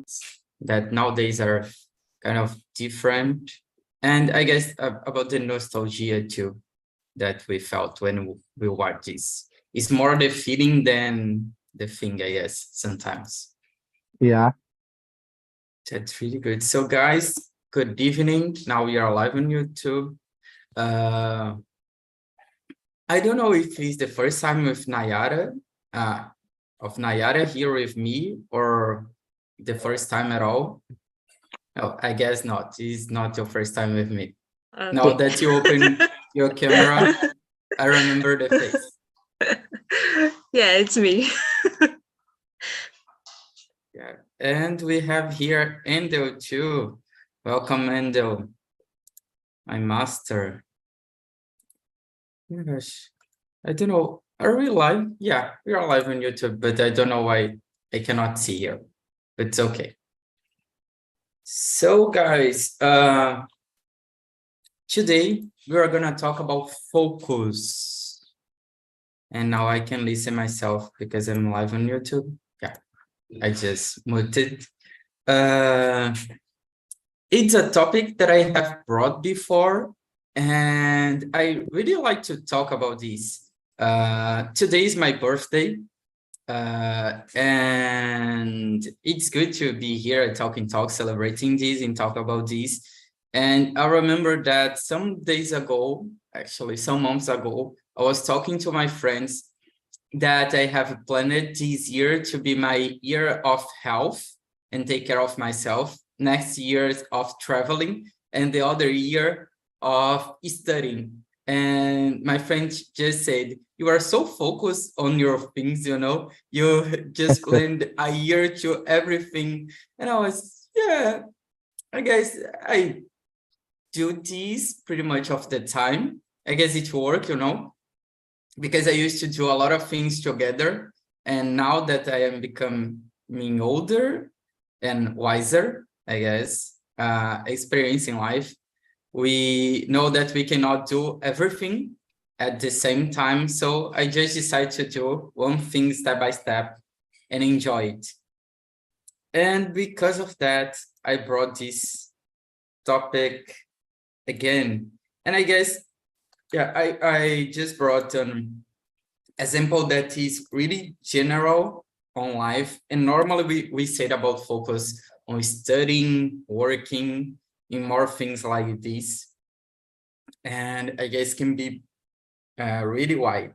things that nowadays are kind of different. And I guess about the nostalgia too that we felt when we watched this. It's more the feeling than the thing, I guess, sometimes. Yeah. That's really good. So guys, good evening. Now we are live on YouTube. I don't know if it's the first time with Nayara, here with me, or the first time at all. No, I guess not. It's not your first time with me. Now that you open your camera, I remember the face. Yeah, it's me. Yeah, and we have here Endel too. Welcome, Endel, my master. Oh my gosh, I don't know. Are we live? Yeah, we are live on YouTube, but I don't know why I cannot see you. But it's okay. So, guys, today we are gonna talk about focus. And now I can listen myself because I'm live on YouTube. Yeah, I just muted. It's a topic that I have brought before, and I really like to talk about this. Today is my birthday, and it's good to be here at Talking Talk, celebrating this and talk about this. And I remember that some days ago, actually some months ago, I was talking to my friends that I have planned this year to be my year of health and take care of myself, next year of traveling, and the other year of studying. And my friend just said, you are so focused on your things, you know, you just planned a year to everything. And I was, yeah, I guess I do this pretty much of the time. I guess it works, you know, because I used to do a lot of things together. And now that I am becoming older and wiser, I guess, experiencing life, we know that we cannot do everything at the same time. So I just decided to do one thing step by step and enjoy it. And because of that, I brought this topic again. And I guess, yeah, I just brought an example that is really general on life. And normally we said about focus on studying, working, in more things like this. And I guess can be really wide,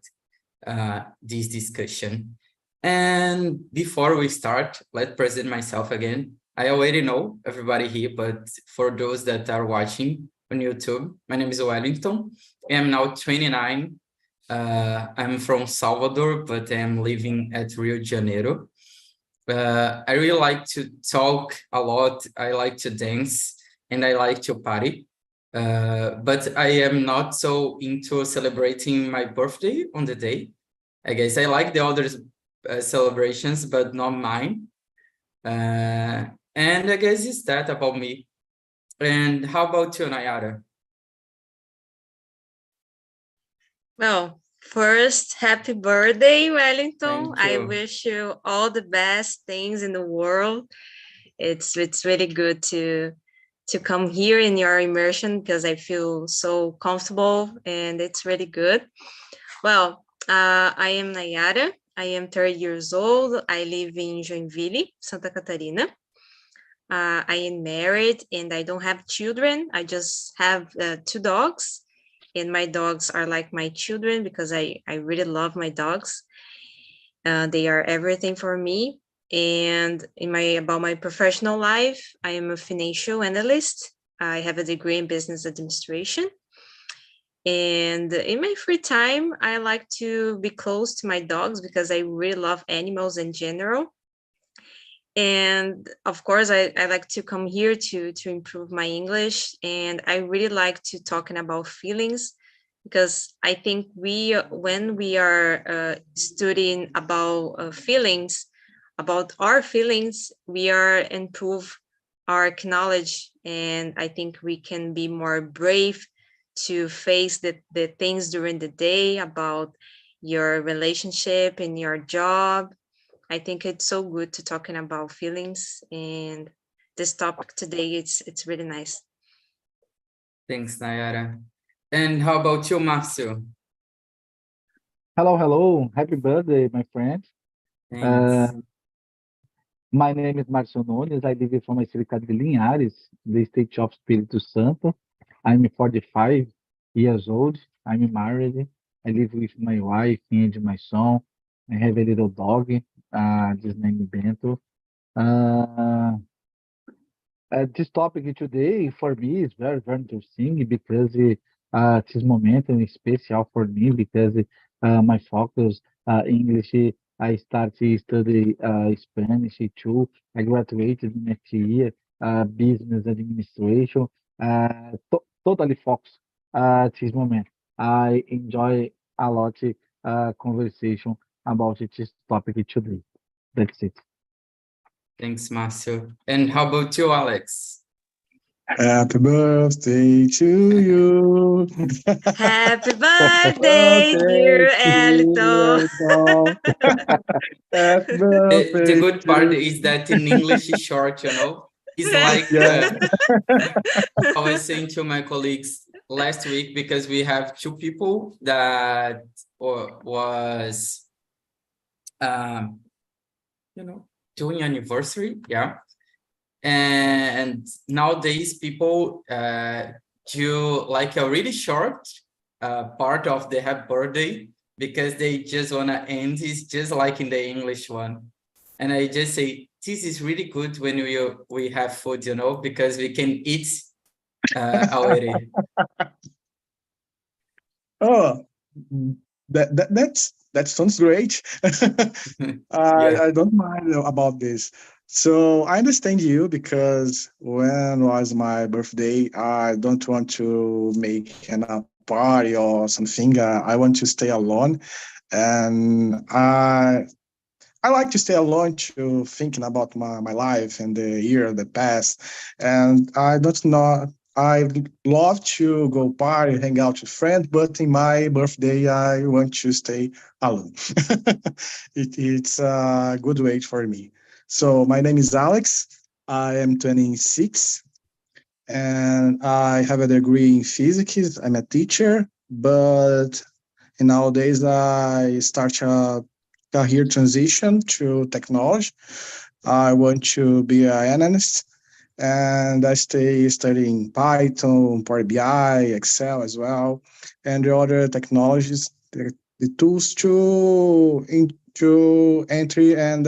this discussion. And before we start, let's present myself again. I already know everybody here, but for those that are watching on YouTube, my name is Wellington. I'm now 29. I'm from Salvador, but I'm living at Rio de Janeiro. I really like to talk a lot. I like to dance and I like to party. But I am not so into celebrating my birthday on the day. I guess I like the others' celebrations, but not mine. And I guess it's that about me. And how about you, Nayara? Well, first, happy birthday, Wellington. Thank I you. wish you all the best things in the world. It's really good to come here in your immersion because I feel so comfortable and it's really good. Well, I am Nayara. I am 30 years old. I live in Joinville, Santa Catarina. I am married and I don't have children. I just have 2 dogs. And my dogs are like my children because I really love my dogs. They are everything for me. And about my professional life, I am a financial analyst. I have a degree in business administration. And in my free time, I like to be close to my dogs because I really love animals in general. And of course, I like to come here to improve my English. And I really like to talking about feelings because I think when we are studying about feelings, about our feelings, we are improve our knowledge. And I think we can be more brave to face the things during the day about your relationship and your job. I think it's so good to talking about feelings, and this topic today, it's really nice. Thanks, Nayara. And how about you, Marcio? Hello, hello. Happy birthday, my friend. Uh, Thanks. my name is Marcio Nunes. I live from a cidade de Linhares, the state of Espírito Santo. I'm 45 years old. I'm married. I live with my wife and my son. I have a little dog, just named Bento. Uh, this topic today for me is very, very interesting because this moment is special for me because my focus English. I started study Spanish too. I graduated next year, business administration. Totally focused this moment. I enjoy a lot conversation about this topic today. That's it. Thanks, Marcio. And how about you, Alex? Happy birthday to you. Happy Happy birthday, birthday, dear Elito. dear dog. Happy The birthday good part to is that in English is short, you know. It's like yeah. I was saying to my colleagues last week because we have two people that was um, doing anniversary, yeah. And nowadays people do like a really short part of the happy birthday because they just wanna end it just like in the English one. And I just say this is really good when we have food, you know, because we can eat already. Oh, that sounds great. Yeah, I don't mind about this. So I understand you because when was my birthday, I don't want to make a party or something. I want to stay alone, and I like to stay alone to thinking about my life and the year that passed. And I don't know. I love to go party, hang out with friends, but in my birthday, I want to stay alone. It's a good way for me. So my name is Alex. I am 26 and I have a degree in physics. I'm a teacher, but nowadays I start a career transition to technology. I want to be an analyst and I stay studying Python, Power BI, Excel as well, and the other technologies, the tools to entry and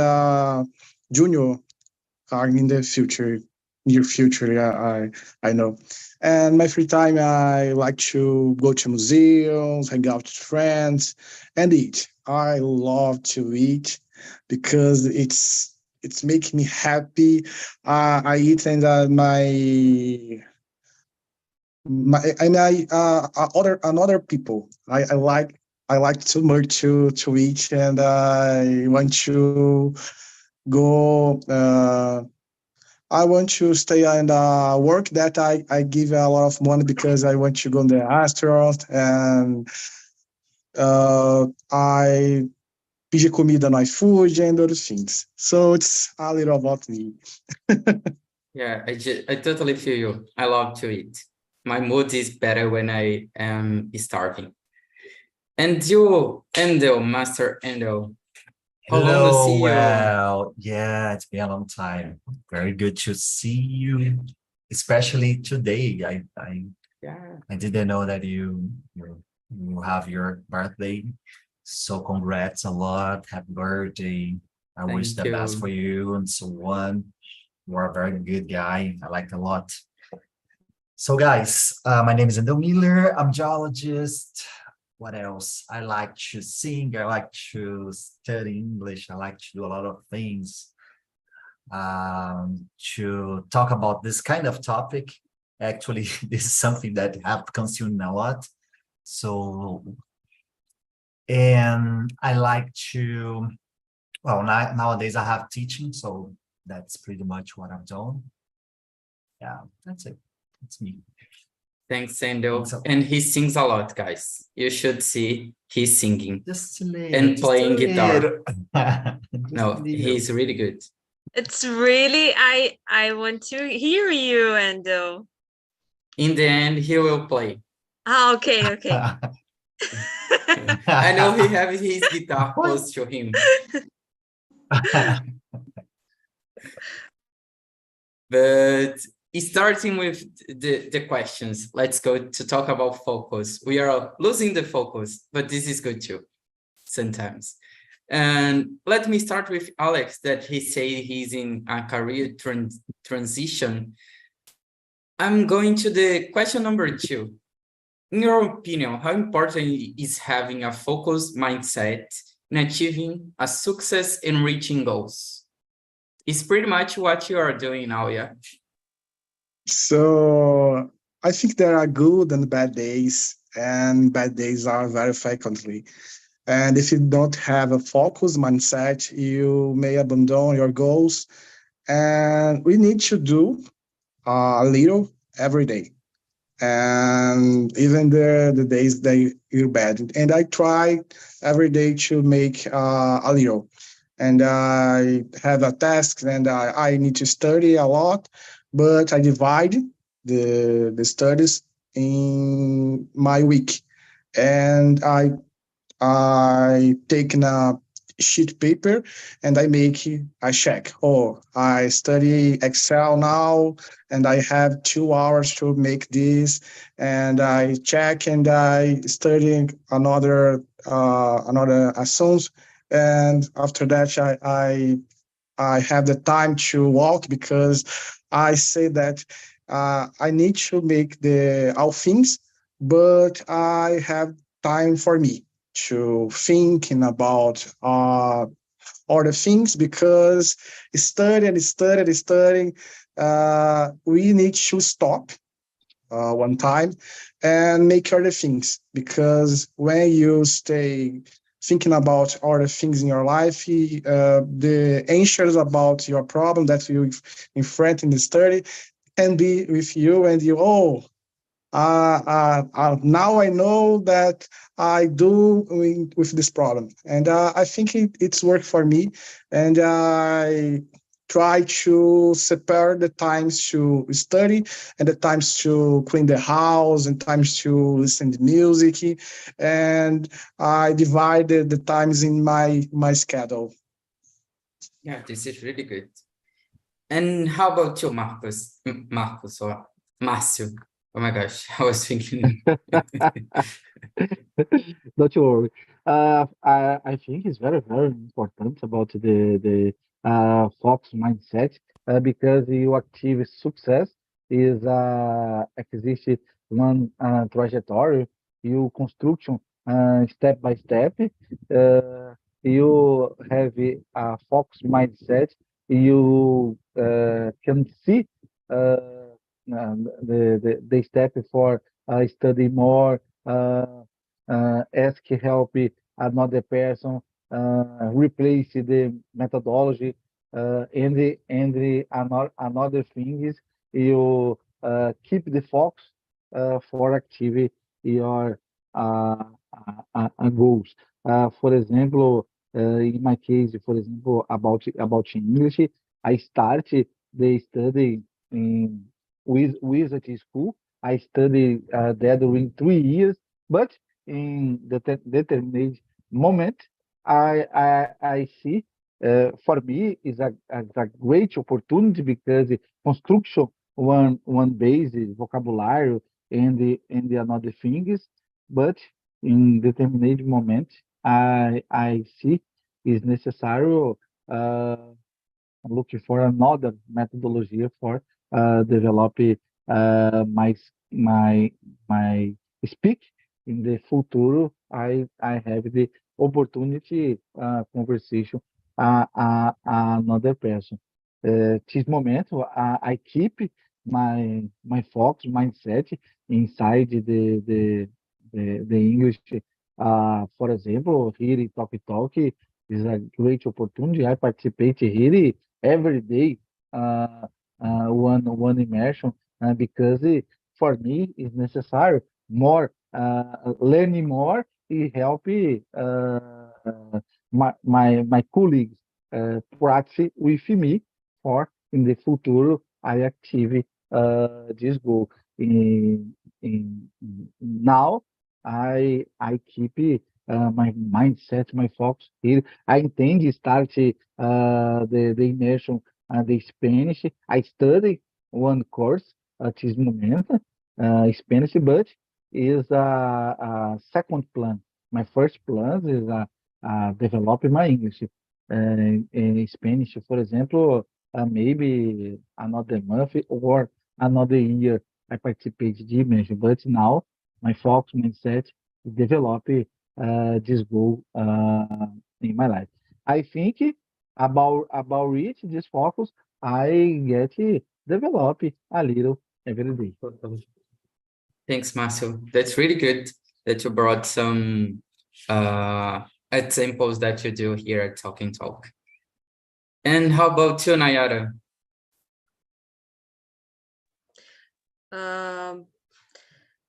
junior are in the future, near future. Yeah, I know. And my free time, I like to go to museums, hang out with friends, and eat. I love to eat because it's making me happy. I eat and other another people. I like too much to eat, and I want to go. I want to stay and work that I give a lot of money because I want to go in the restaurant and I pedir comida no iFood and other things. So it's a little about me. yeah, I totally feel you. I love to eat. My mood is better when I am starving. And you, Endo, Master Endo, how long to Hello, see you? well, yeah, it's been a long time. Very good to see you, especially today. Yeah, I didn't know that you have your birthday. So congrats a lot. Happy birthday. I wish thank the best for you. you and so on. You are a very good guy. I like a lot. So guys, my name is Endo Miller. I'm geologist. What else? I like to sing. I like to study English. I like to do a lot of things to talk about this kind of topic. Actually, this is something that have consumed a lot. So, and I like to, well, nowadays I have teaching, so that's pretty much what I've done. Yeah, that's it. That's me. Thanks, Sandel. So- And he sings a lot, guys. You should see he's singing Just a little, and just playing a guitar. little. Just No, a little. he's really good. It's really, I want to hear you, Ando. In the end, he will play. Ah, okay, okay. I know he has his guitar close to him. But starting with the questions, let's go to talk about focus. We are losing the focus, but this is good too, sometimes. And let me start with Alex, that he said he's in a career transition. I'm going to the question number 2. In your opinion, how important is having a focused mindset in achieving a success in reaching goals? It's pretty much what you are doing now, yeah? So I think there are good and bad days, and bad days are very frequently. And if you don't have a focused mindset, you may abandon your goals. And we need to do a little every day. And even the days they are bad. And I try every day to make a little. And I have a task and I need to study a lot, but I divide the studies in my week. And I take a sheet paper and I make a check. Oh, I study Excel now and I have 2 hours to make this. And I check and I study another assumptions. And after that, I have the time to walk because I say that I need to make the all things, but I have time for me to thinking about other things because studying, we need to stop one time and make other things because when you stay thinking about other things in your life, the answers about your problem that you in front in the study can be with you and you, oh, now I know that I do with this problem. And I think it's worked for me. And I try to separate the times to study and the times to clean the house and times to listen to music. And I divided the times in my schedule. Yeah, this is really good. And how about you, Marcos? Marcos or Márcio? Oh my gosh, I was thinking. Don't you worry. I think it's very, very important about the Fox mindset because you achieve success is exist one trajectory, you construction step by step. You have a Fox mindset. You can see the step for study more. Ask help another person, replace the methodology, another thing is you keep the focus for achieve your goals. For example, in my case, for example, about English, I started the study in with school. I studied there during 3 years, but in the determined moment, I see for me is a great opportunity because the construction one base vocabulary and the another things, but in determined moment, I see is necessary uh, looking for another methodology for develop my my speak in the future. I have the opportunity conversation another person. This moment, I keep my focus mindset inside the English. For example, here in Talk is a great opportunity. I participate here every day, one immersion because for me is necessary more learning more. It help my colleagues practice with me for in the future I achieve this goal. Now I keep my mindset, my focus here. I intend to start the immersion the Spanish. I study one course at this moment, Spanish, but is a second plan. My first plan is developing my English. In Spanish, for example, maybe another month or another year I participate the immersion. But now my focus mindset is develop this goal in my life. I think about reach this focus, I get develop a little every day. Thanks, Marcel. That's really good that you brought some examples that you do here at Talking Talk. And how about you, Nayara?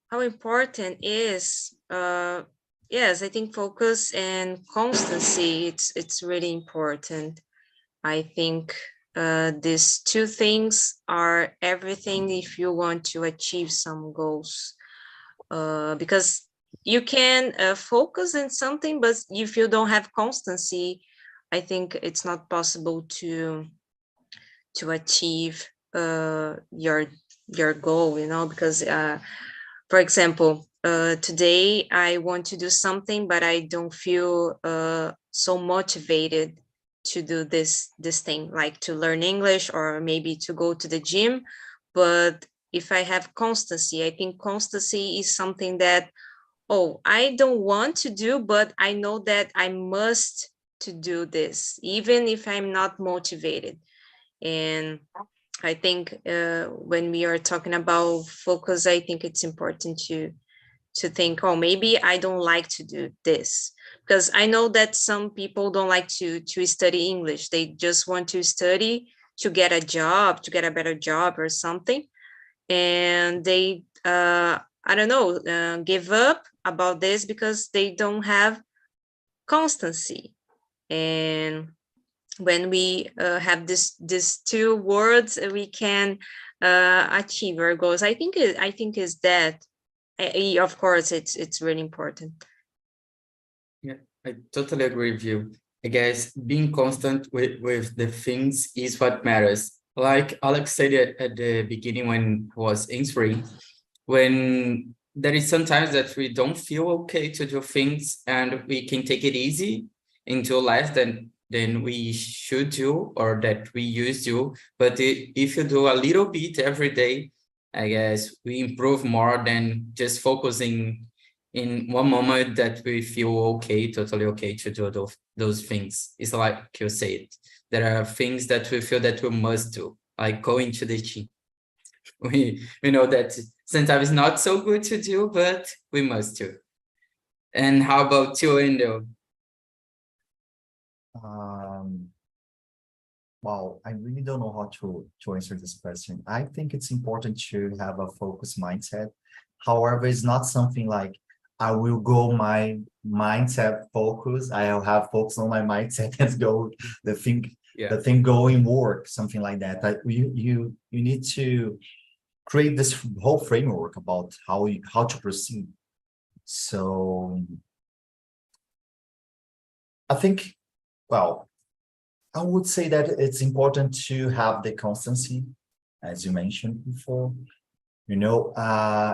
How important is yes, I think focus and constancy, it's really important. I think these two things are everything if you want to achieve some goals. Because you can focus in something, but if you don't have constancy, I think it's not possible to achieve your goal, you know, because for example, today I want to do something, but I don't feel so motivated to do this thing, like to learn English or maybe to go to the gym. But if I have constancy, I think constancy is something that, oh, I don't want to do, but I know that I must to do this, even if I'm not motivated. And I think when we are talking about focus, I think it's important to think, oh, maybe I don't like to do this, because I know that some people don't like to study English. They just want to study to get a job, to get a better job or something. And they, I don't know, give up about this because they don't have constancy. And when we have these two words, we can achieve our goals. I think is that, of course, it's really important. Yeah, I totally agree with you. I guess being constant with the things is what matters. Like Alex said at the beginning when he was answering, when there is sometimes that we don't feel okay to do things and we can take it easy and do less than we should do or that we used to. But if you do a little bit every day, I guess we improve more than just focusing in one moment that we feel okay, totally okay to do those things. It's like you said, there are things that we feel that we must do, like going to the gym. We know that sometimes not so good to do, but we must do. And how about you, Endo? Well, I really don't know how to answer this question. I think it's important to have a focused mindset. However, it's not something like I will go my mindset focus. I'll have focus on my mindset and go the thing go in work, something like that. You need to create this whole framework about how to proceed. So I think, well, I would say that it's important to have the constancy, as you mentioned before, you know,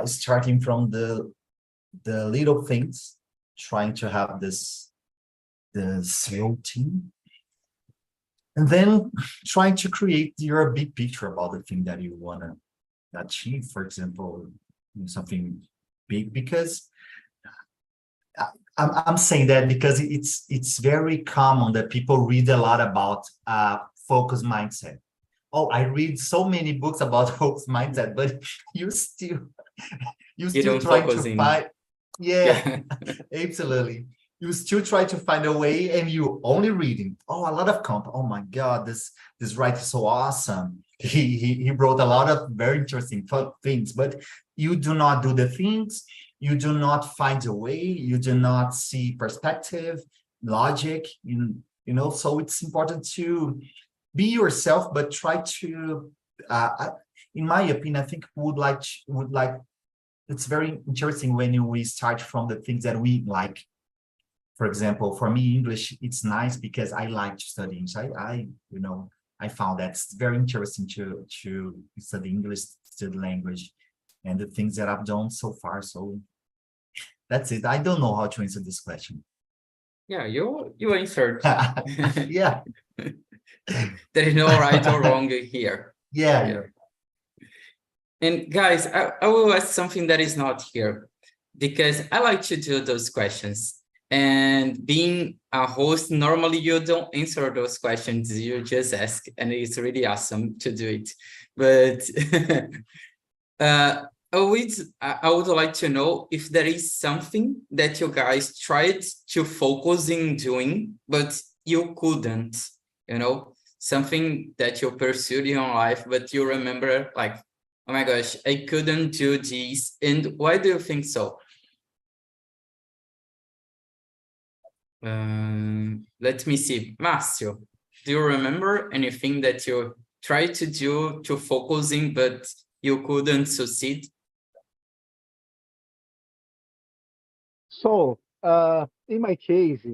starting from the little things, trying to have this routine, and then trying to create your big picture about the thing that you want to achieve, for example, something big, because I'm saying that because it's very common that people read a lot about focused mindset. Oh, I read so many books about focused mindset, but you still trying to find. Yeah, absolutely. You still try to find a way, and you only reading. Oh, a lot of content. Oh my God, this writer is so awesome. he wrote a lot of very interesting things, but you do not do the things, you do not find a way, you do not see perspective, logic, so it's important to be yourself, but try to, in my opinion, I think it's very interesting when we start from the things that we like. For example, for me, English, it's nice because I like to study English. I found that's very interesting to study English, study language, and the things that I've done so far. So that's it. I don't know how to answer this question. Yeah, you answered. Yeah. There is no right or wrong here. Yeah. And guys, I will ask something that is not here, because I like to do those questions. And being a host, normally you don't answer those questions, you just ask, and it's really awesome to do it. But I would like to know if there is something that you guys tried to focus in doing, but you couldn't, something that you pursued in your life, but you remember like, oh my gosh, I couldn't do this. And why do you think so? Let me see. Márcio, do you remember anything that you tried to do to focusing, but you couldn't succeed? So, in my case,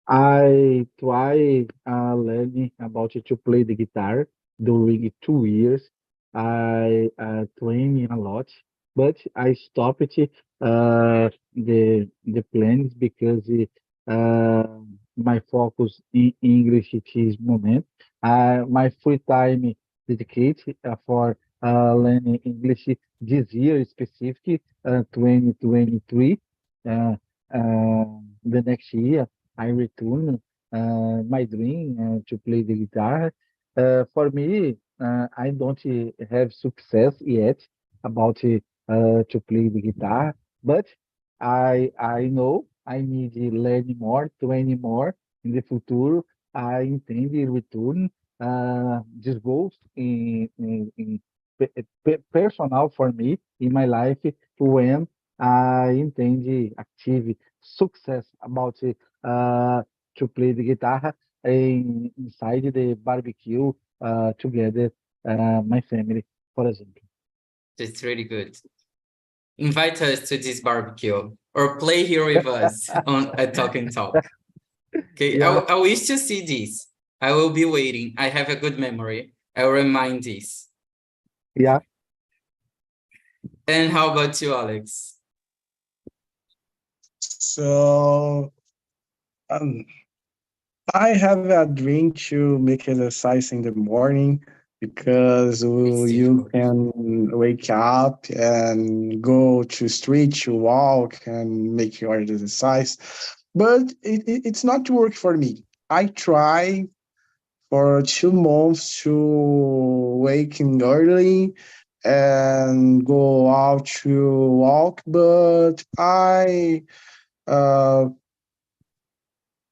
I tried learning about to play the guitar during 2 years. I trained a lot, but I stopped the plans because my focus in English it is moment. My free time dedicated for learning English this year specifically, 2023. Uh, the next year. I return my dream to play the guitar. For me, I don't have success yet about to play the guitar, but I know I need to learn more, train more in the future. I intend to return these goals personal for me in my life when I intend to achieve success about to play the guitar inside the barbecue together, my family, for example. It's really good. Invite us to this barbecue or play here with us on a Talk and Talk. Okay, Yeah. I wish to see this. I will be waiting. I have a good memory. I'll remind this. Yeah. And how about you, Alex? So I have a dream to make exercise in the morning because It's you difficult. can wake up and go to street to walk and make your exercise. But it's not work for me. I try for 2 months to waking early and go out to walk, but uh,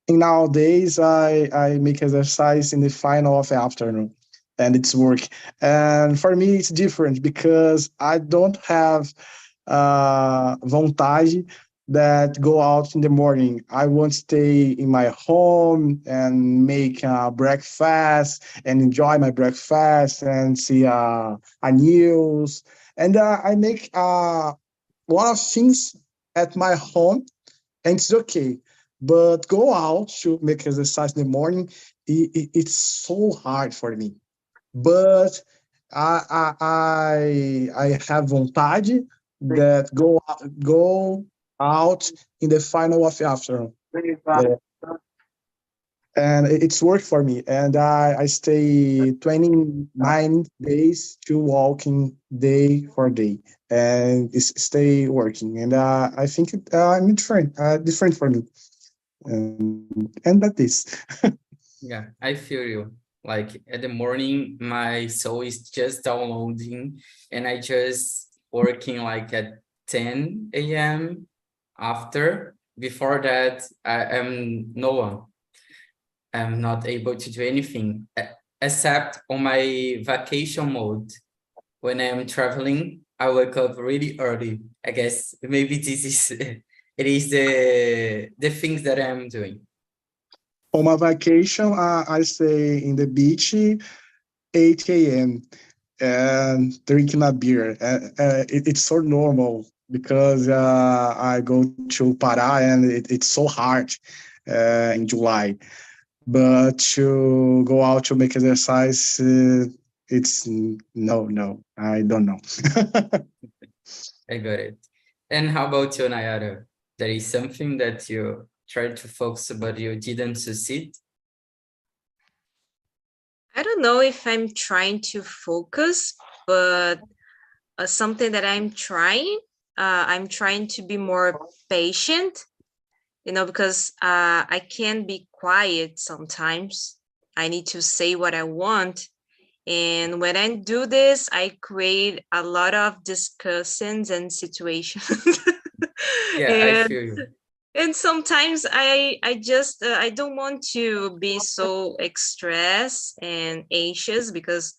nowadays I make exercise in the final of the afternoon and it's work. And for me it's different because I don't have vontade that go out in the morning. I want to stay in my home and make breakfast and enjoy my breakfast and see a news. And I make a lot of things at my home and it's okay. But go out to make exercise in the morning, it's so hard for me. But I have vontade that go out in the final of the afternoon. Yeah. And it's work for me. And I stay 29 days to walking day for day and it's stay working. And I think I'm different for me. And that is. Yeah, I feel you. Like at the morning, my soul is just downloading and I just working like at 10 a.m. After. Before that, I am no one. I'm not able to do anything. except on my vacation mode. When I am traveling, I wake up really early. I guess maybe this is it is the things that I'm doing. On my vacation, I stay in the beach 8 a.m. and drinking a beer. It's so normal because I go to Pará and it's so hard in July. But to go out to make exercise, it's no, I don't know. I got it. And how about you, Nayara? There is something that you tried to focus, but you didn't succeed? I don't know if I'm trying to focus, but something that I'm trying to be more patient, because I can be quiet sometimes. I need to say what I want. And when I do this, I create a lot of discussions and situations. Yeah, I and feel you. and sometimes I just I don't want to be so stressed and anxious because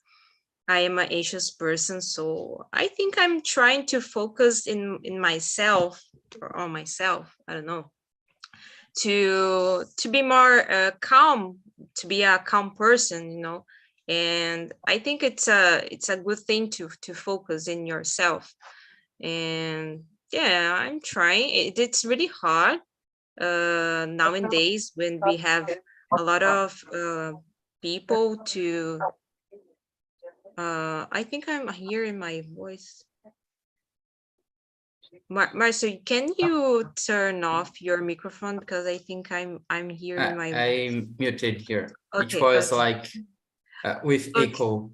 I am an anxious person. So I think I'm trying to focus in myself or on myself. I don't know, to be more calm, to be a calm person. And I think it's a good thing to focus in yourself. And yeah, I'm trying. It's really hard nowadays when we have a lot of people to I think I'm hearing my voice. Marcio, can you turn off your microphone because I think I'm hearing my I muted here, which okay, was okay. like with Okay. echo.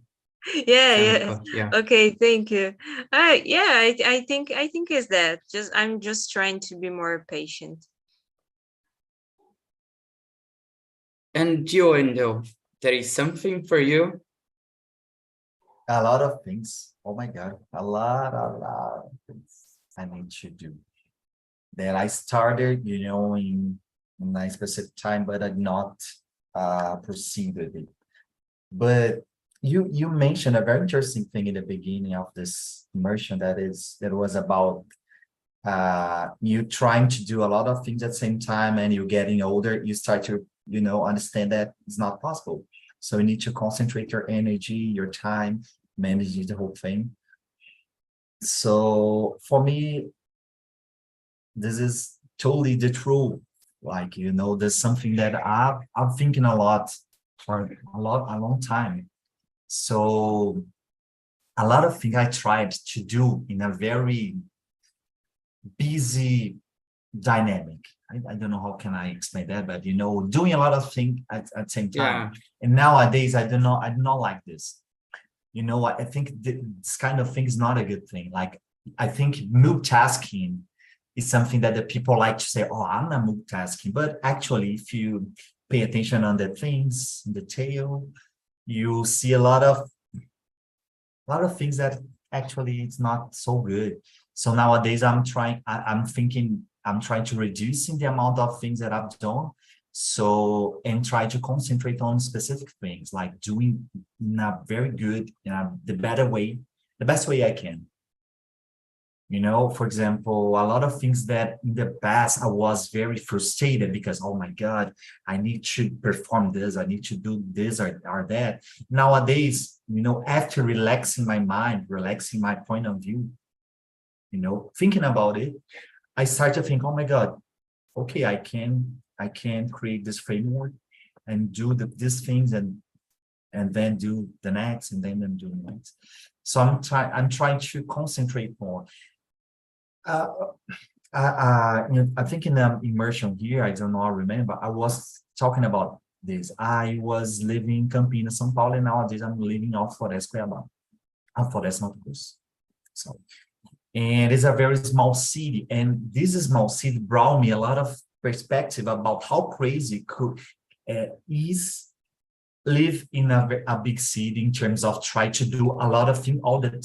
Yeah. Yeah. Okay, thank you. Yeah, I think is that I'm just trying to be more patient. And Endo, there is something for you? A lot of things. Oh my God, a lot of things I need to do. That I started, in a specific time, but I not proceeded it. But you mentioned a very interesting thing in the beginning of this immersion that was about you trying to do a lot of things at the same time, and you're getting older, you start to understand that it's not possible. So you need to concentrate your energy, your time, managing the whole thing. So for me, this is totally the truth. Like, there's something that I'm thinking a lot for a long time. So a lot of things I tried to do in a very busy dynamic. I don't know how can I explain that, but doing a lot of things at the same time. Yeah. And nowadays I do not like this. I think this kind of thing is not a good thing. Like, I think multitasking is something that the people like to say, oh, I'm not multitasking. But actually, if you pay attention on the things, in detail, you see a lot of things that actually it's not so good. So nowadays I'm trying to reducing the amount of things that I've done. So, and try to concentrate on specific things, like doing in a very good, the best way I can. For example, a lot of things that in the past I was very frustrated because, oh my God, I need to perform this, I need to do this or that. Nowadays, after relaxing my mind, relaxing my point of view, thinking about it, I start to think, oh my God, okay, I can create this framework and do these things and then do the next and then do the next. So I'm trying to concentrate more. I think in the immersion here, I don't know, I remember, I was talking about this. I was living in Campinas, São Paulo, and nowadays I'm living off Floresta, Cuiabá, Floresta, Mato Grosso. So, and it's a very small city, and this small city brought me a lot of perspective about how crazy is live in a big city in terms of try to do a lot of things all the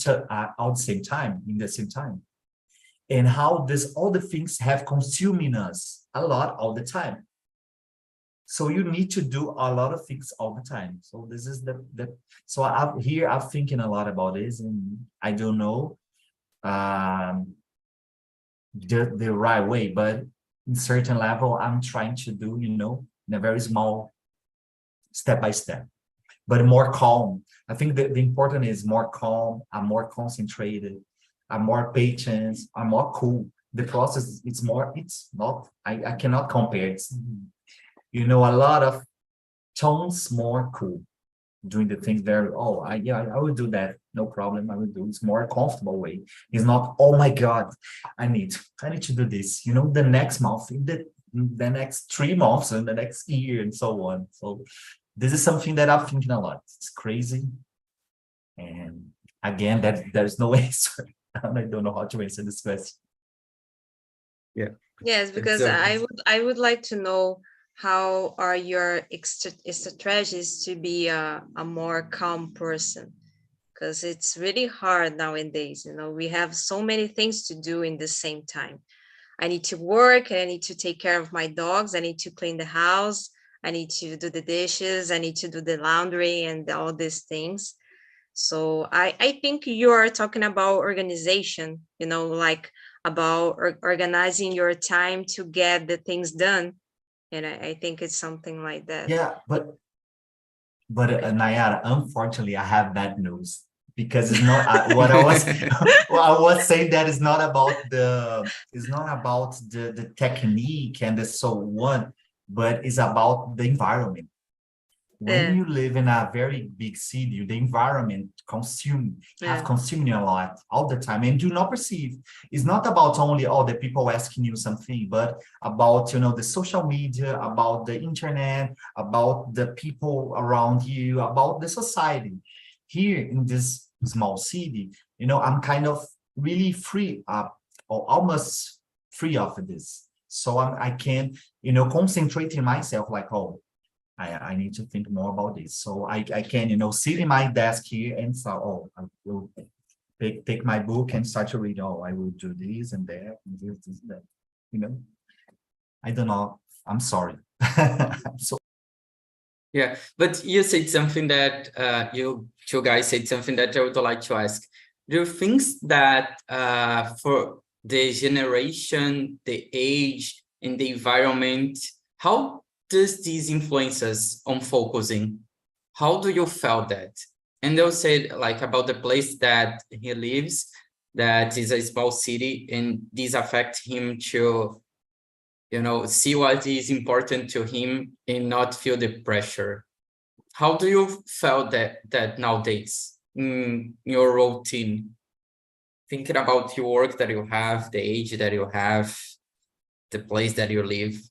same time, in the same time. And how all the things have consuming us a lot all the time. So you need to do a lot of things all the time. So this is so I'm thinking a lot about this, and I don't know the right way, but in certain level, I'm trying to do, in a very small step by step, but more calm. I think that the important is more calm. I'm more concentrated. I'm more patient. I'm more cool. The process, it's not, I cannot compare. It's, a lot of tones more cool, doing the things very, I will do that, no problem, I will do. It's more comfortable way. It's not, oh my god, I need to do this, the next month, in the next 3 months, and the next year, and so on. So this is something that I'm thinking a lot. It's crazy, and again, that there's no answer. I don't know how to answer this question. Yeah. Yes, because I would like to know, how are your strategies to be a more calm person? Because it's really hard nowadays. We have so many things to do in the same time. I need to work, and I need to take care of my dogs. I need to clean the house. I need to do the dishes. I need to do the laundry and all these things. So I think you are talking about organization, like about organizing your time to get the things done. And I think it's something like that. Yeah, but Nayara, unfortunately, I have bad news, because it's not what I was I was saying, that it's not about the technique and the so on, but it's about the environment. When you live in a very big city, the environment consuming you a lot all the time, and do not perceive. It's not about only the people asking you something, but about the social media, about the internet, about the people around you, about the society. Here in this small city, I'm kind of really free or almost free of this. So I can concentrate in myself, like, I need to think more about this. So I can, sit in my desk here and so, I will take my book and start to read. I will do this and that and this and that. I don't know. I'm sorry. So Yeah, but you said something that you two guys said something that I would like to ask. Do you think that for the generation, the age, and the environment, how does these influence us on focusing? How do you feel that? And they'll say like about the place that he lives, that is a small city, and this affect him to, see what is important to him and not feel the pressure. How do you feel that nowadays in your routine? Thinking about your work that you have, the age that you have, the place that you live.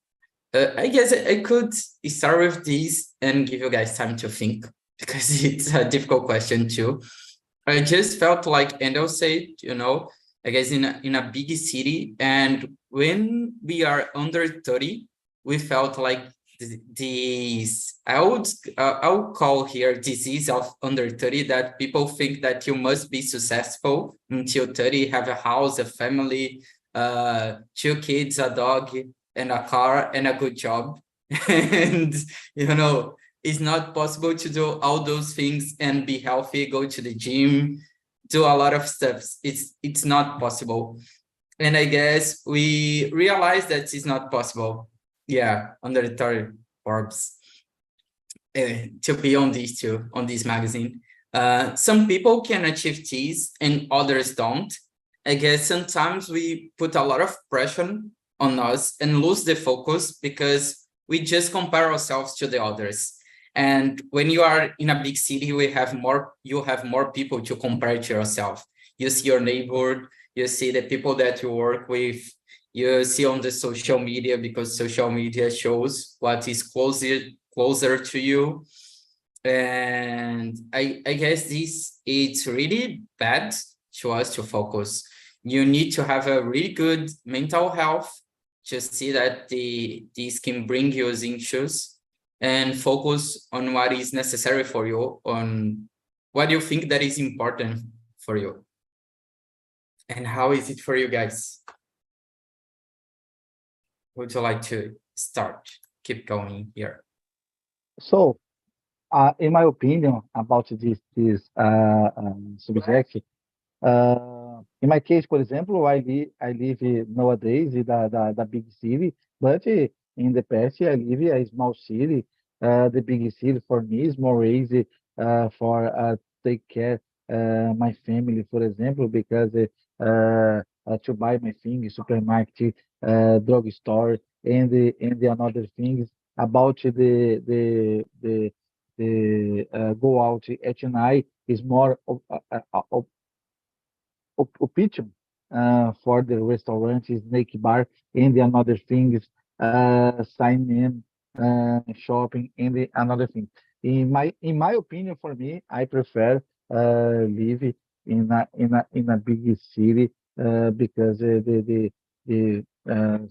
I guess I could start with this and give you guys time to think, because it's a difficult question too. I just felt like Endel said, I guess in a big city, and when we are under 30, we felt like this, I would call here disease of under 30, that people think that you must be successful until 30, have a house, a family, 2 kids, a dog, and a car, and a good job. And, it's not possible to do all those things and be healthy, go to the gym, do a lot of steps. It's not possible. And I guess we realized that it's not possible. Yeah, under the 30 Forbes, to be on these two, on this magazine. Some people can achieve these and others don't. I guess sometimes we put a lot of pressure on us and lose the focus because we just compare ourselves to the others. And when you are in a big city, you have more people to compare to yourself. You see your neighborhood, you see the people that you work with, you see on the social media, because social media shows what is closer to you. And I guess it's really bad to us to focus. You need to have a really good mental health to see that this can bring you issues, and focus on what is necessary for you, on what you think that is important for you. And how is it for you guys? Would you like to start? Keep going here. So, in my opinion about this subject, in my case, for example, I live nowadays in the big city, but in the past I live in a small city. The big city for me is more easy for take care my family, for example, because to buy my things, supermarket, drugstore, and the another things about the go out at night is more option for the restaurant, snake bar, and the another things, sign in, shopping, and the another thing. In my opinion, for me, I prefer live in a big city because the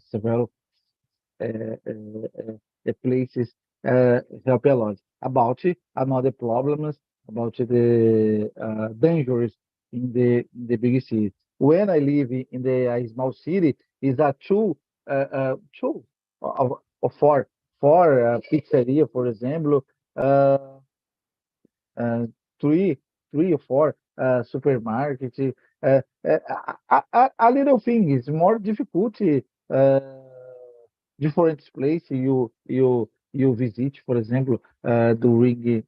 several places help a lot. About another problems about the dangers in the big city. When I live in the small city, is a two of four pizzeria, for example, uh, uh, three, three or four supermarkets. A little thing is more difficult. Uh, Different place you visit, for example, during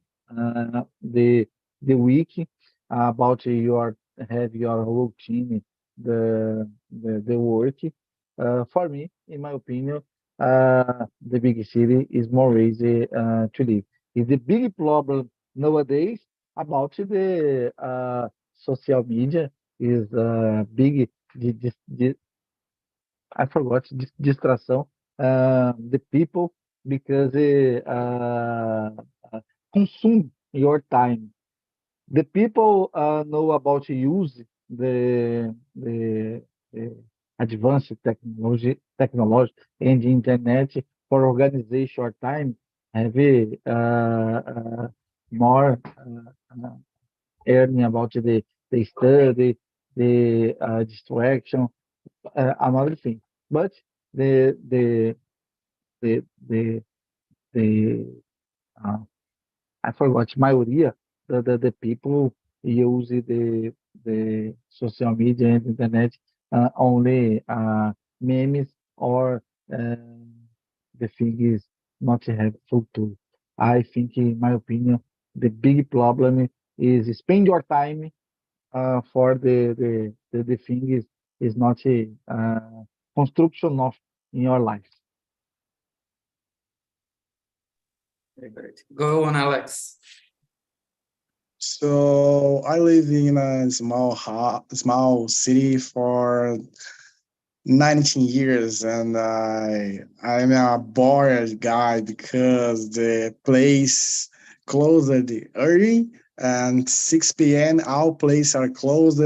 the week about your have your routine, the work. For me, in my opinion, the big city is more easy to live. Is the big problem nowadays about the social media is big I forgot distração. The people because consume your time. The people know about use the advanced technology and the internet for organize your time. Have more earning about the study, the distraction, another thing. But the the the the the I forgot maioria the people use the social media and internet only memes or uh, the thing is not helpful too. I think, in my opinion, the big problem is spend your time for the thing is not a construction of in your life. Very good. Go on, Alex. So I live in a small city for 19 years, and I'm a bored guy because the place closed early, and 6 p.m. all places are closed,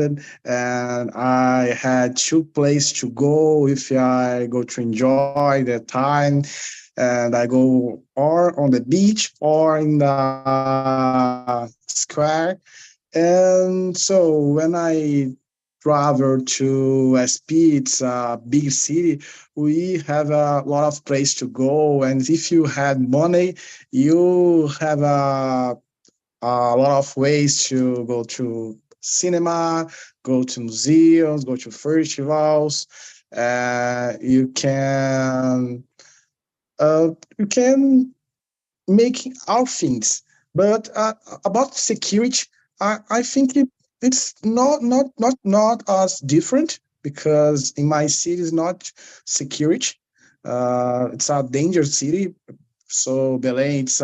and I had two places to go if I go to enjoy the time, and I go or on the beach or in the square. And so when I travel to SP, it's a big city, we have a lot of place to go. And if you had money, you have a lot of ways to go to cinema, go to museums, go to festivals. You can make our things. But about security, I think it's not as different because in my city is not security. It's a dangerous city. So Belém, it's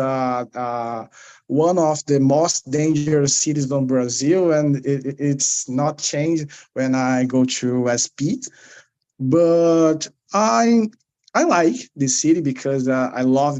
one of the most dangerous cities in Brazil, and it's not changed when I go to SP. But I like this city because I love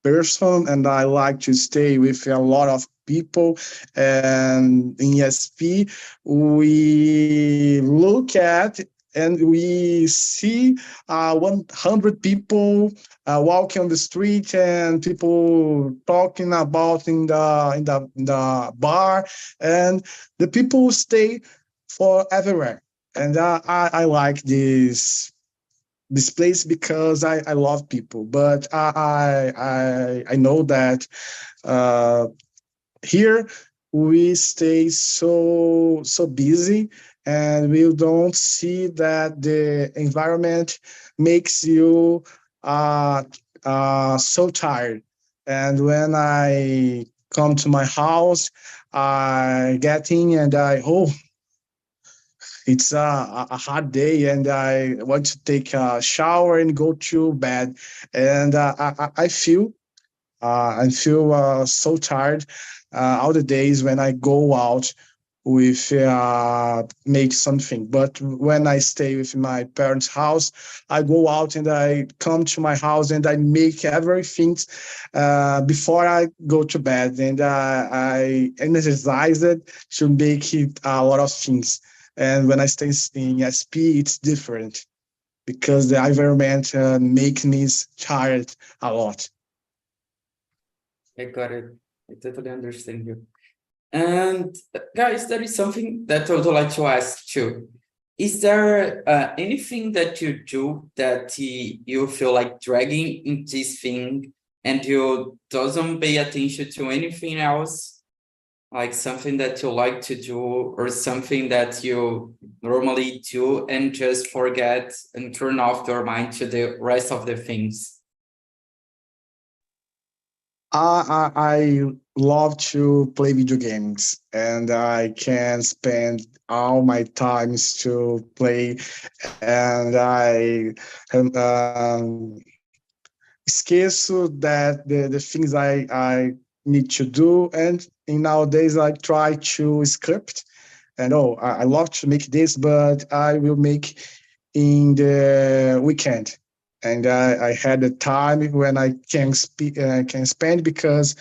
person and I like to stay with a lot of people. And in ESP, we look at and we see 100 people walking on the street and people talking about in the bar, and the people stay for everywhere. And I like this place because I love people. But I know that uh, here we stay so busy, and we don't see that the environment makes you so tired. And when I come to my house, I get in and it's a hot day, and I want to take a shower and go to bed. And I feel so tired all the days when I go out with make something. But when I stay with my parents' house, I go out and I come to my house and I make everything before I go to bed, and I energize it to make it a lot of things. And when I stay in SP, it's different because the environment makes me tired a lot. I got it. I totally understand you. And guys, there is something that I would like to ask too. Is there anything that you do that you feel like dragging in this thing and you doesn't pay attention to anything else? Like something that you like to do or something that you normally do and just forget and turn off your mind to the rest of the things? I love to play video games, and I can spend all my times to play, and I esqueço that the things I need to do. And in nowadays I try to script, and I love to make this, but I will make in the weekend. And I had a time when I can spend because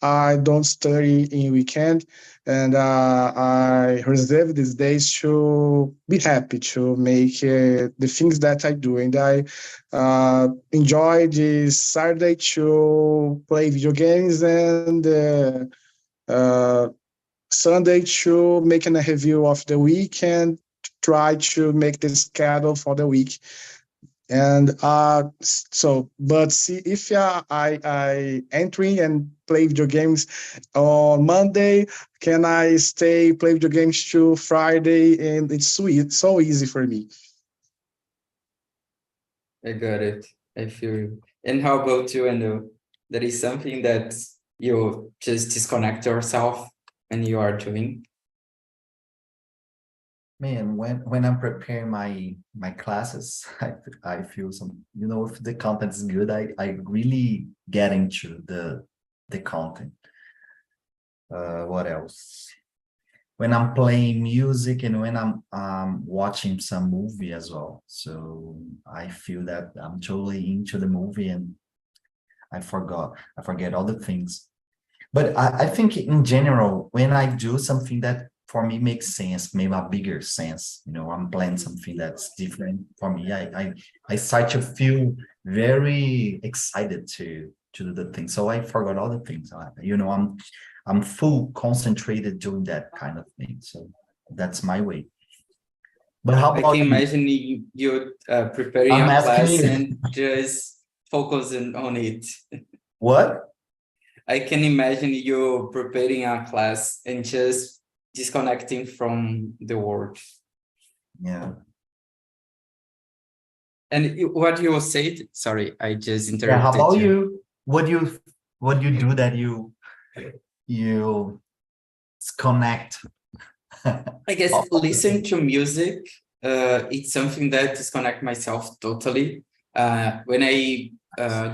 I don't study in weekend, and I reserve these days to be happy to make the things that I do. And I enjoy this Saturday to play video games, and uh, Sunday to making a review of the week and try to make the schedule for the week. And but see, if I entering and play video games on Monday, can I stay play video games to Friday? And it's sweet, so easy for me. I got it. I feel you. And how about you, Endo? There is something that you just disconnect yourself and you are doing? Man, when I'm preparing my classes, I feel some, if the content is good, I really get into the content. What else? When I'm playing music and when I'm watching some movie as well. So I feel that I'm totally into the movie and I forget all the things. But I think in general, when I do something that for me makes sense, maybe a bigger sense, I'm playing something that's different for me, I start to feel very excited to do the thing. So I forgot all the things. I'm full concentrated doing that kind of thing. So that's my way. But how I about can you? imagine you preparing I'm a asking class you. and just focusing on it. What? I can imagine you preparing a class and just disconnecting from the world. Yeah. And what you said, sorry, I just Yeah. How interrupted about you. you? What do you do that you connect? I guess listen to music, it's something that disconnect myself totally. When I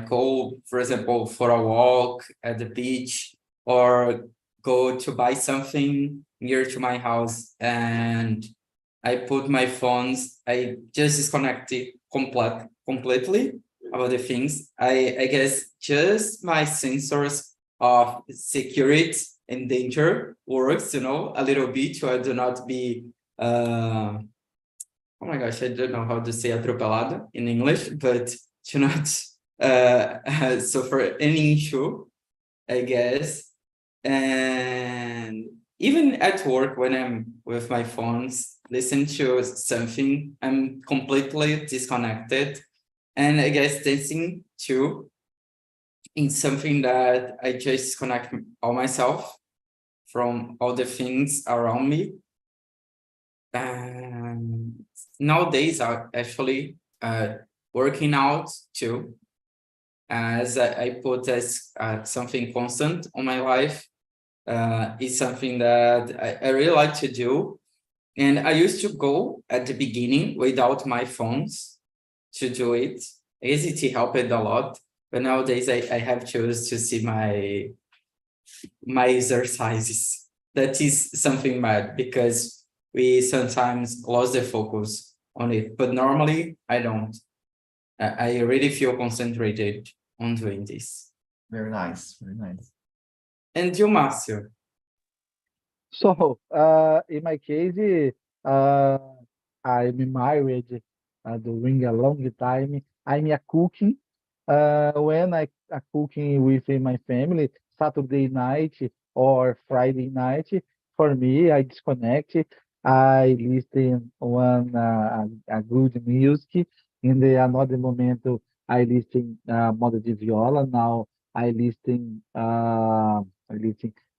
go, for example, for a walk at the beach or go to buy something near to my house and I put my phones, I just disconnect it completely about the things. I guess just my sensors of security and danger works, a little bit, so I do not be, oh my gosh, I don't know how to say atropelado in English, but to not suffer any issue, I guess. And even at work, when I'm with my phones, listen to something, I'm completely disconnected. And I guess dancing too, is something that I just connect all myself from all the things around me. And nowadays I actually working out too, as I put as something constant on my life. It's something that I really like to do. And I used to go at the beginning without my phones to do it. AZT helped a lot, but nowadays I have choose to see my exercises. That is something bad because we sometimes lost the focus on it, but normally I don't. I really feel concentrated on doing this. Very nice, very nice. And you, Márcio? So, in my case, I'm married during a long time. I'm a cooking. When I cooking with my family, Saturday night or Friday night, for me, I disconnect. I listen a good music. In the another moment, I listen moda de viola. Now I listen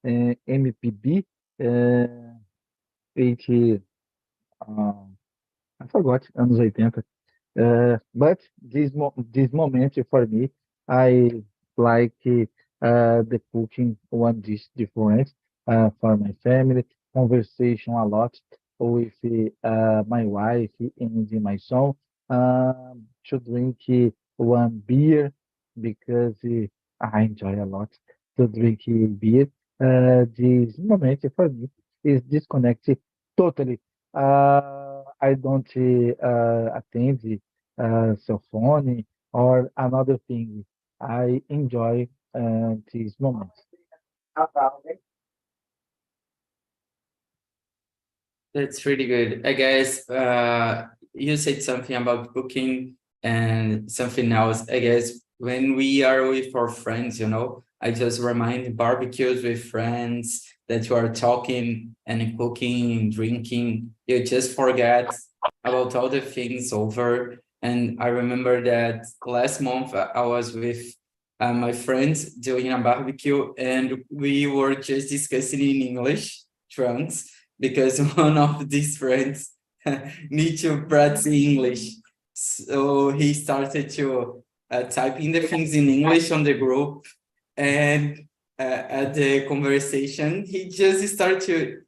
MPB. Uh, it, uh, I forgot, anos 80. But this moment for me, I like the cooking one dish different for my family, conversation a lot with my wife and my son, to drink one beer because I enjoy a lot to drink beer. This moment for me is disconnected totally. I don't attend cell phone or another thing. I enjoy this moment. That's really good. I guess you said something about cooking and something else. I guess when we are with our friends, I just remind barbecues with friends that you are talking and cooking and drinking. You just forget about all the things over. And I remember that last month I was with my friends doing a barbecue and we were just discussing in English trunks because one of these friends need to practice English. So he started to type in the things in English on the group, and at the conversation, he just started to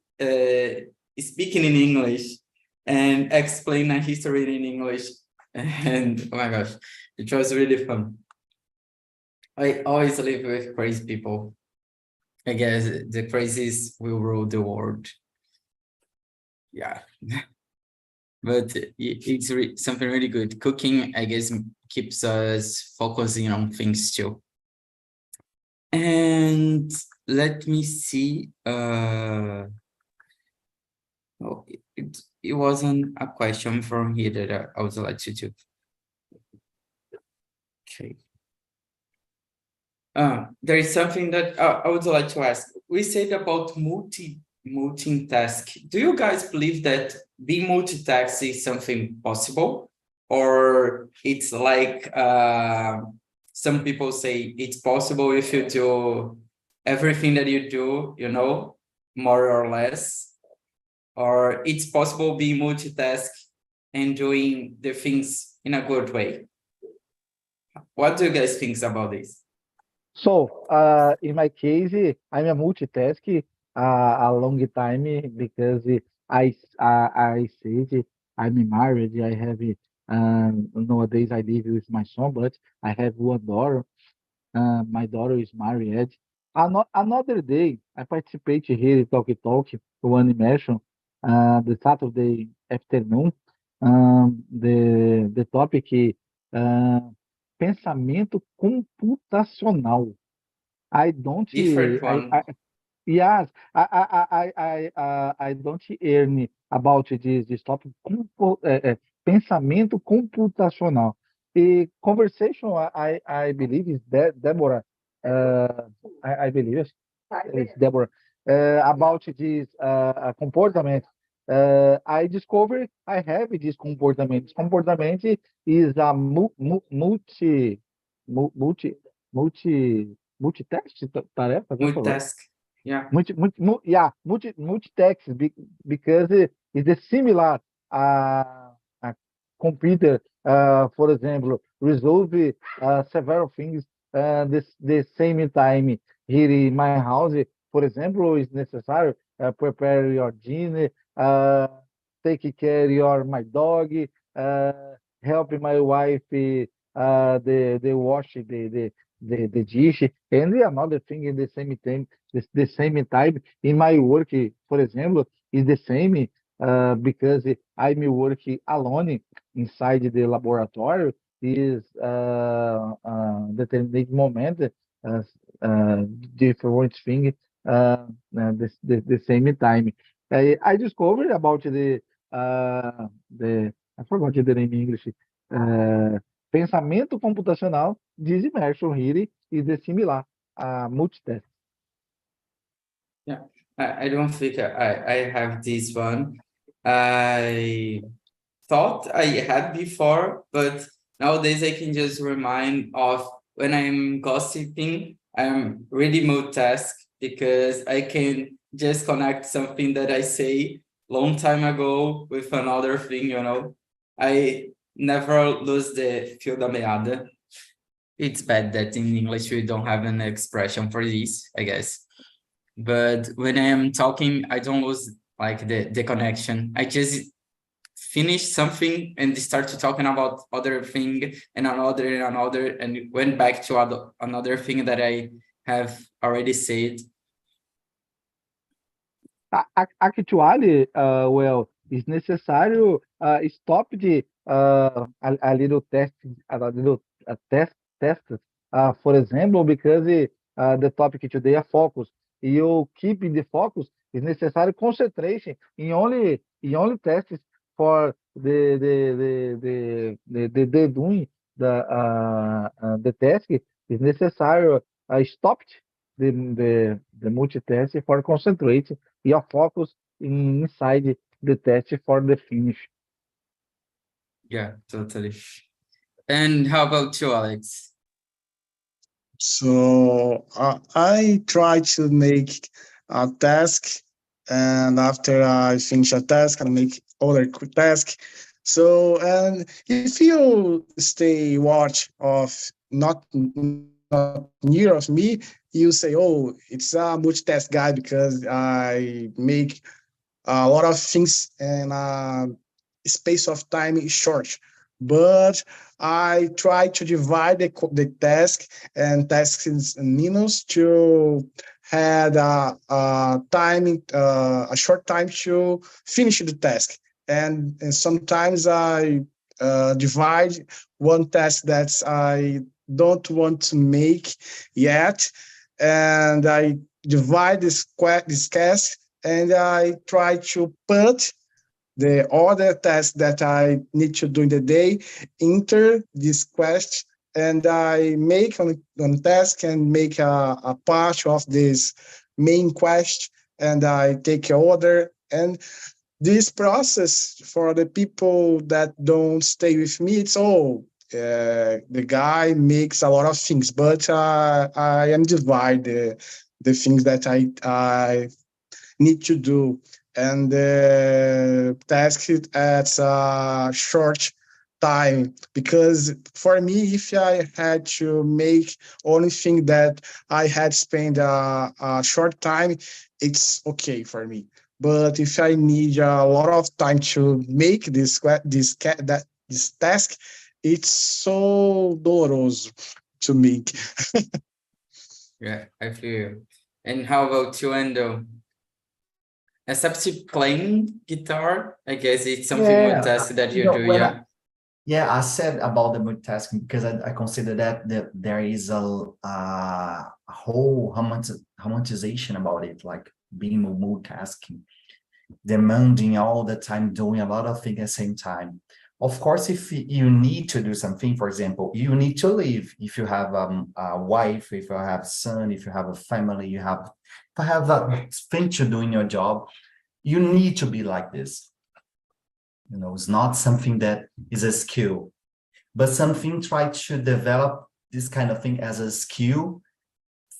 speaking in English and explain a history in English. And oh my gosh, it was really fun. I always live with crazy people. I guess the crazies will rule the world. Yeah. But it's something really good. Cooking, I guess, keeps us focusing on things too. And let me see. Oh, it wasn't a question from here that I would like to do. Okay. There is something that I would like to ask. We said about multitask. Do you guys believe that being multitask is something possible, or it's like some people say it's possible if you do everything that you do, more or less, or it's possible being multitask and doing the things in a good way? What do you guys think about this? So, in my case, I'm a multitask a long time because I said I'm married. I have nowadays I live with my son, but I have one daughter. My daughter is married. Another day, I participate here in Talk one immersion, the Saturday afternoon. The topic uh, pensamento computacional. I don't. Different one. Yes, I don't earn about this topic. Pensamento computacional. A conversation, I believe is Deborah. I believe it's Deborah about this comportment. I discovered I have this comportment. This comportment is a multi, multi, multitask tarefa, já falou? Multitask. Yeah. Multitask because it's the similar a computer, for example, resolve several things the same time here in my house. For example, it's necessary prepare your dinner, take care your my dog, uh, help my wife the wash the dish, and another thing in the same time, the same time in my work, for example, is the same because I'm working alone inside the laboratory is determinate moment uh, different thing the same time. I discovered about the I forgot the name in English. Pensamento computacional this immersion here is the similar multitask. Yeah, I don't think I have this one. I thought I had before, but nowadays I can just remind of when I'm gossiping, I'm really multitask because I can just connect something that I say long time ago with another thing, you know. I never lose the fio da meada. It's bad that in English we don't have an expression for this, I guess. But when I am talking, I don't lose like the connection. I just finish something and start to talking about other thing and another and went back to another thing that I have already said. Actually, well, it's necessário stop a little test, a little test. For example, because the topic today is focus. You keep in the focus. It's necessary concentration in only tests for the doing the task. Is necessary stop the multitask for concentrate your focus inside the test for the finish. Yeah, totally. And how about you, Alex? So I try to make a task, and after I finish a task, I make other quick task. So, and if you stay watch of not near of me, you say, "Oh, it's a multitask guy because I make a lot of things and space of time is short." But I try to divide the task and tasks in minutes to had a short time to finish the task. And sometimes I divide one task that I don't want to make yet, and I divide this task and I try to put the other tasks that I need to do in the day enter this quest, and I make on task and make a part of this main quest, and I take a order. And this process for the people that don't stay with me, it's all the guy makes a lot of things, but I am divide the things that I need to do, and task it at a short time, because for me, if I had to make only thing that I had spent a short time, it's okay for me. But if I need a lot of time to make this task, it's so doloroso to make. Yeah, I feel you. And how about you, Endo? Except playing guitar, I guess it's something with Yeah, task that you you know, do, when yeah. yeah, I said about the multitasking because I consider that there is a whole harmonization about it, like being multitasking, demanding all the time, doing a lot of things at the same time. Of course, if you need to do something, for example, you need to leave. If you have a wife, if you have a son, if you have a family, if you have a thing to do in your job, You need to be like this. You know, it's not something that is a skill, but something try to develop this kind of thing as a skill,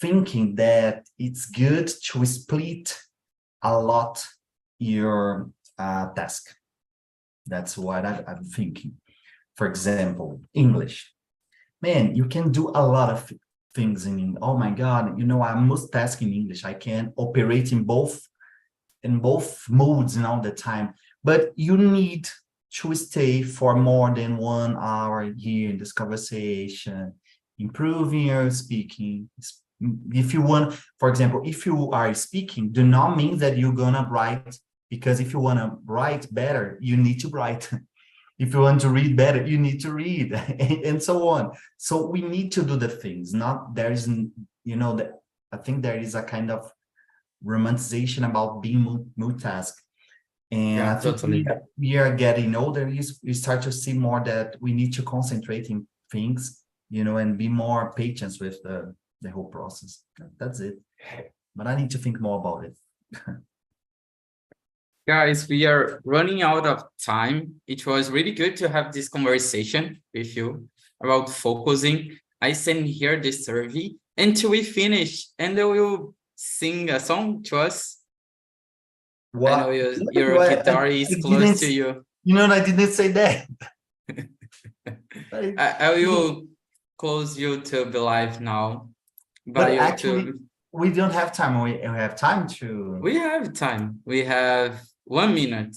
thinking that it's good to split a lot your task. That's what I'm thinking. For example, English. Man, you can do a lot of things in, oh my God, you know, I'm multitasking in English. I can operate in both modes and all the time, but you need to stay for more than 1 hour here in this conversation, improving your speaking. If you want, for example, if you are speaking, do not mean that you're gonna write, because if you want to write better, you need to write. If you want to read better, you need to read, and so on. So we need to do the things, not there's, you know, that I think there is a kind of romanticization about being multitask. And Yeah, I think totally. we are getting older, you start to see more that we need to concentrate in things, you know, and be more patient with the whole process. That's it. But I need to think more about it. Guys, we are running out of time. It was really good to have this conversation with you about focusing. I send here the survey until we finish, and they will sing a song to us. I know your guitar is close to you. You know, I didn't say that. I will close YouTube live now. But actually, we don't have time. We have time to. We have time. We have 1 minute.